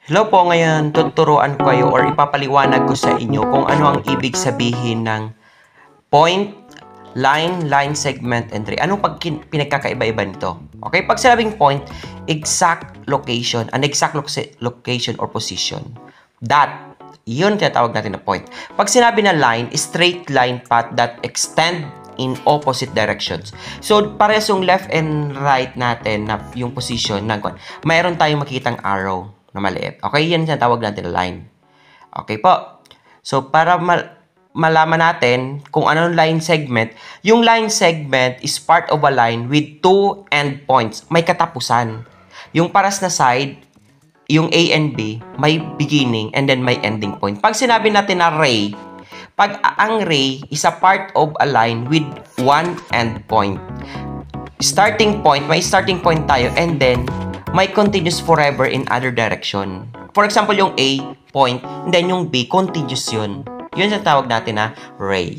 Hello po, ngayon tuturuan ko kayo or ipapaliwanag ko sa inyo kung ano ang ibig sabihin ng point, line segment, and tree. Anong pinagkakaiba-iba nito? Okay, pag sinabing point, exact location, an exact location or position. Yun tinatawag natin na point. Pag sinabi na line, straight line path that extend in opposite directions. So, parehas yung left and right natin na yung position ng mayroon tayong makikitang arrow na maliit. Okay, yan tinatawag natin na line. Okay po. So, para malaman natin kung anong line segment, yung line segment is part of a line with two endpoints. May katapusan. Yung paras na side, yung A and B, may beginning and then may ending point. Pag sinabi natin na ray, pag ang ray is a part of a line with one endpoint. Starting point, may starting point tayo and then may continuous forever in other direction. For example, yung A point, and then yung B, continuous yun. Yun ang tawag natin na ray.